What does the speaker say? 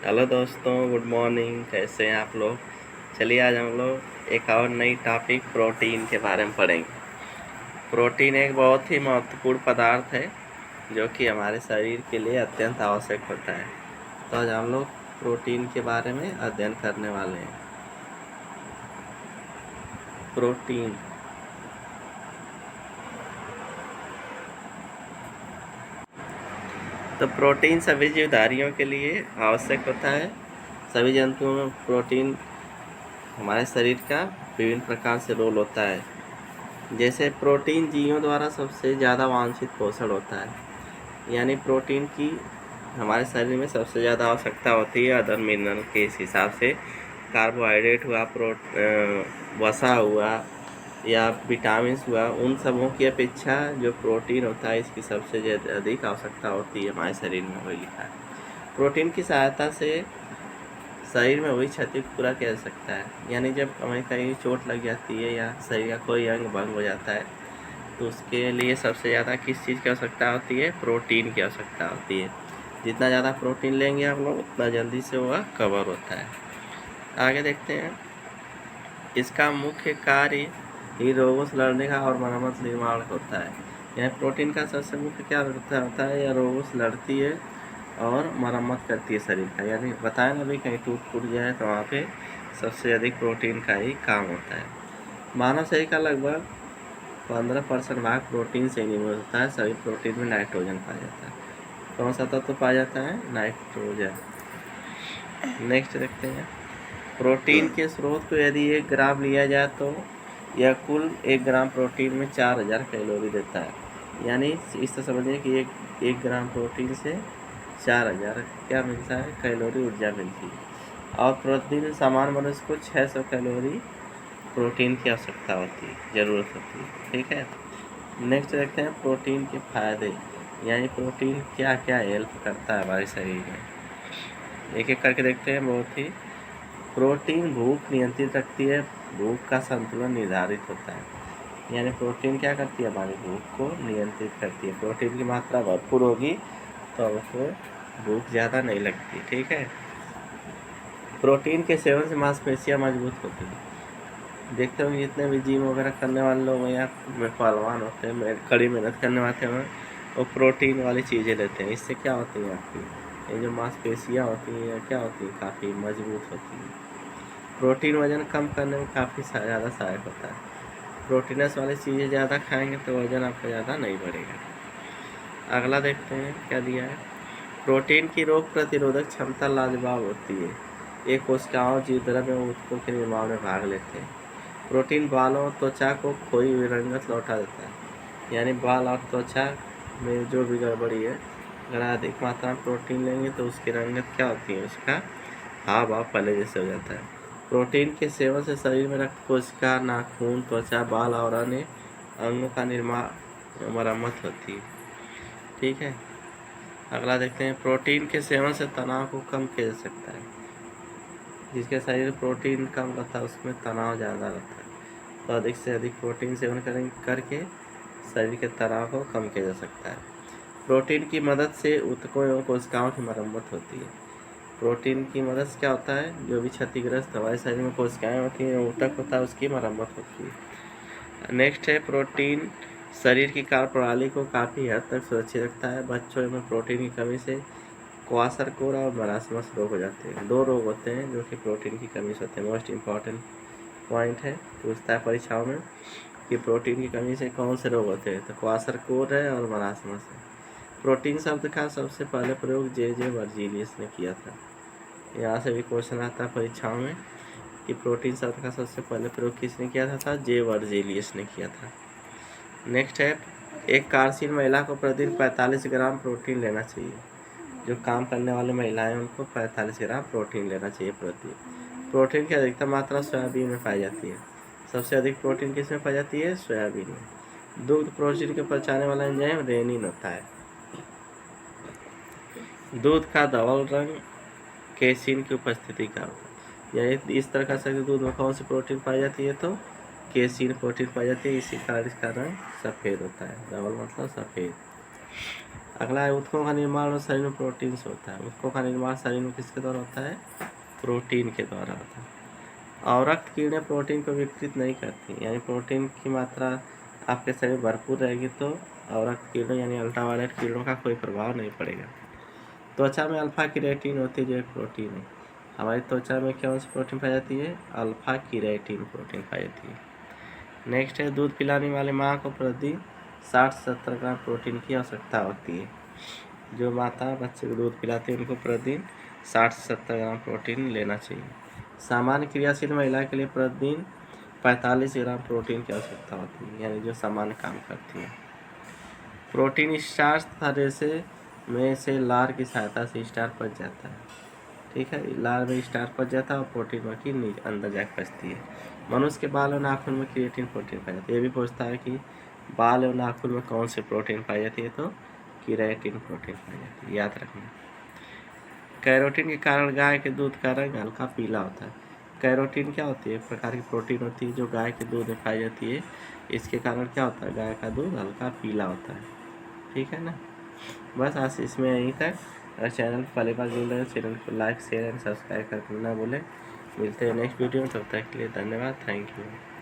Hello दोस्तों, good morning. कैसे हैं आप लोग? चलिए आज हम लोग एक और नई टॉपिक प्रोटीन के बारे में पढ़ेंगे। प्रोटीन एक बहुत ही महत्वपूर्ण पदार्थ है जो कि हमारे शरीर के लिए अत्यंत आवश्यक होता है। तो आज हम लोग प्रोटीन के बारे में अध्ययन करने वाले हैं। प्रोटीन तो प्रोटीन सभी जीवधारियों के लिए आवश्यक होता है। सभी जंतुओं में प्रोटीन हमारे शरीर का विभिन्न प्रकार से रोल होता है। जैसे प्रोटीन जीवों द्वारा सबसे ज़्यादा वांछित पोषण होता है, यानी प्रोटीन की हमारे शरीर में सबसे ज़्यादा आवश्यकता होती है अदर मिनरल के इस हिसाब से। कार्बोहाइड्रेट हुआ, वसा हुआ या विटामिन हुआ, उन सबों की अपेक्षा जो प्रोटीन होता है इसकी सबसे अधिक आवश्यकता होती है हमारे शरीर में, वही लिखा है। प्रोटीन की सहायता से शरीर में वही क्षति को पूरा किया जा सकता है, यानी जब हमें कहीं चोट लग जाती है या शरीर का कोई अंग भंग हो जाता है तो उसके लिए सबसे ज़्यादा किस चीज़ की आवश्यकता होती है? प्रोटीन की आवश्यकता होती है। जितना ज़्यादा प्रोटीन लेंगे आप लोग उतना जल्दी से वह कवर होता है। आगे देखते हैं। इसका मुख्य कार्य ही रोगों से लड़ने का और मरम्मत निर्माण होता है। यह प्रोटीन का सबसे मुख्य क्या होता है? यह रोगों से लड़ती है और मरम्मत करती है शरीर का। यानी बताया ना, भी कहीं टूट फूट जाए तो वहाँ पे सबसे अधिक प्रोटीन का ही काम होता है। मानव शरीर का लगभग 15% भाग प्रोटीन से निर्मित होता है। सभी प्रोटीन में नाइट्रोजन पाया जाता है। कौन सा तत्व पाया जाता है? नाइट्रोजन। नेक्स्ट देखते हैं। प्रोटीन के स्रोत को यदि 1 ग्राम लिया जाए तो यह कुल 1 ग्राम प्रोटीन में 4000 कैलोरी देता है। यानी इस तरह समझिए कि एक ग्राम प्रोटीन से 4000 क्या मिलता है? कैलोरी ऊर्जा मिलती है। और प्रतिदिन सामान्य मनुष्य को 600 कैलोरी प्रोटीन की आवश्यकता होती है, ज़रूरत होती है। ठीक है। नेक्स्ट देखते हैं प्रोटीन के फायदे, यानी प्रोटीन क्या क्या हेल्प करता है हमारे शरीर में। एक एक करके देखते हैं। बहुत ही प्रोटीन भूख नियंत्रित रखती है, भूख का संतुलन निर्धारित होता है। यानी प्रोटीन क्या करती है? हमारी भूख को नियंत्रित करती है। प्रोटीन की मात्रा भरपूर होगी तो हमको भूख ज़्यादा नहीं लगती। ठीक है। प्रोटीन के सेवन से मांसपेशियाँ मजबूत होती हैं। देखते होंगे जितने भी जिम वगैरह करने वाले लोग या पहलवान होते हैं, कड़ी मेहनत करने वाले हैं, वो प्रोटीन वाली चीज़ें लेते हैं। इससे क्या होती है? आपकी ये जो मांसपेशियाँ होती हैं क्या होती है? काफ़ी मजबूत होती है। प्रोटीन वज़न कम करने में काफ़ी ज़्यादा सहायक होता है। प्रोटीनस वाली चीज़ें ज़्यादा खाएंगे तो वज़न आपका ज़्यादा नहीं बढ़ेगा। अगला देखते हैं क्या दिया है। प्रोटीन की रोग प्रतिरोधक क्षमता लाजवाब होती है। ये कोशिकाओं जीवद्रव्य ऊतकों के निर्माण में भाग लेते हैं। प्रोटीन बालों और त्वचा को खोई हुई रंगत लौटा देता है। यानी बाल और त्वचा में जो भी गड़बड़ी है, अगर अधिक मात्रा में प्रोटीन लेंगे तो उसकी रंगत क्या होती है? उसका हाव भाव पहले जैसे हो जाता है। प्रोटीन के सेवन से शरीर में रक्त कोशिका, नाखून, त्वचा, बाल और अन्य अंगों का निर्माण मरम्मत होती है। ठीक है। अगला देखते हैं। प्रोटीन के सेवन से तनाव को कम किया जा सकता है। जिसके शरीर में प्रोटीन कम रहता है उसमें तनाव ज़्यादा रहता है, तो अधिक से अधिक प्रोटीन सेवन करके शरीर के तनाव को कम किया जा सकता है। प्रोटीन की मदद से ऊतकों एवं कोशिकाओं की मरम्मत होती है। प्रोटीन की मदद से क्या होता है? जो भी क्षतिग्रस्त हमारे शरीर में कोशिकाएँ होती हैं, ऊतक होता है, उसकी मरम्मत होती है। नेक्स्ट है प्रोटीन शरीर की कार्यप्रणाली को काफ़ी हद तक सुरक्षित रखता है। बच्चों में प्रोटीन की कमी से क्वाशरकोरा और मरासमस रोग हो जाते हैं। 2 रोग होते हैं जो कि प्रोटीन की कमी से होते हैं। मोस्ट इम्पॉर्टेंट पॉइंट है, पूछता है परीक्षाओं में कि प्रोटीन की कमी से कौन से रोग होते हैं, तो क्वाशरकोर है और मरासमस है। प्रोटीन शब्द का सबसे पहले प्रयोग जे वर्जीलियस ने किया था। यहाँ से भी क्वेश्चन आता है परीक्षाओं में कि प्रोटीन शब्द का सबसे पहले प्रयोग किसने किया था? जे वर्जीलियस ने किया था। नेक्स्ट है। एक कार्यशील महिला को प्रतिदिन 45 ग्राम प्रोटीन लेना चाहिए। जो काम करने वाली महिलाएं उनको 45 ग्राम प्रोटीन लेना चाहिए प्रतिदिन। प्रोटीन की अधिकतम मात्रा सोयाबीन में पाई जाती है। सबसे अधिक प्रोटीन किस में पाई जाती है? सोयाबीन में। दूध प्रोटीन को पचाने वाला एंजाइम रेनिन होता है। दूध का धवल रंग केसिन की उपस्थिति का होता है। यानी इस तरह का दूध में कौन सी प्रोटीन पाई जाती है? तो केसिन प्रोटीन पाई जाती है। इसी कारण इसका रंग सफ़ेद होता है। धवल मतलब सफ़ेद। अगला है ऊतकों का निर्माण और शरीर में प्रोटीन से होता है। ऊतकों का निर्माण शरीर में किसके द्वारा होता है? प्रोटीन के द्वारा होता है। और रक्त किरणें प्रोटीन को विकृत नहीं करती, यानी प्रोटीन की मात्रा आपके शरीर में भरपूर रहेगी तो और रक्त किरणों यानी अल्ट्रावायलेट किरणों का कोई प्रभाव नहीं पड़ेगा। त्वचा में अल्फा किरेटिन होती है, जो एक प्रोटीन है। हमारी त्वचा में कौन सी प्रोटीन पाई जाती है? अल्फा किरेटिन प्रोटीन पाई जाती है। नेक्स्ट है दूध पिलाने वाले माँ को प्रतिदिन 60 से 70 ग्राम प्रोटीन की आवश्यकता होती है। जो माता बच्चे को दूध पिलाती है उनको प्रतिदिन 60 से 70 ग्राम प्रोटीन लेना चाहिए। सामान्य क्रियाशील महिला के लिए प्रतिदिन 45 ग्राम प्रोटीन की आवश्यकता होती है, यानी जो सामान्य काम करती है। प्रोटीन स्टार्च तथा रेशे में से लार की सहायता से स्टार्च पच जाता है। ठीक है, लार में स्टार्च पच जाता है और प्रोटीन बाकी नीचे अंदर जाकर पचती है। मनुष्य के बाल और नाखून में क्रिएटिन प्रोटीन पाई जाती है। ये भी पूछता है कि बाल और नाखून में कौन सी प्रोटीन पाई जाती है, तो क्रिएटिन प्रोटीन पाई जाती है, याद रखना। कैरोटीन के कारण गाय के दूध का रंग हल्का पीला होता है। कैरोटीन क्या होती है? एक प्रकार की प्रोटीन होती है जो गाय के दूध में पाई जाती है। इसके कारण क्या होता है? गाय का दूध हल्का पीला होता है। ठीक है ना। बस आज इसमें यहीं तक। अगर चैनल पहली बार जुड़ रहे हो चैनल को लाइक शेयर एंड सब्सक्राइब करना ना भूलें। मिलते हैं नेक्स्ट वीडियो में, तब तक के लिए धन्यवाद, थैंक यू।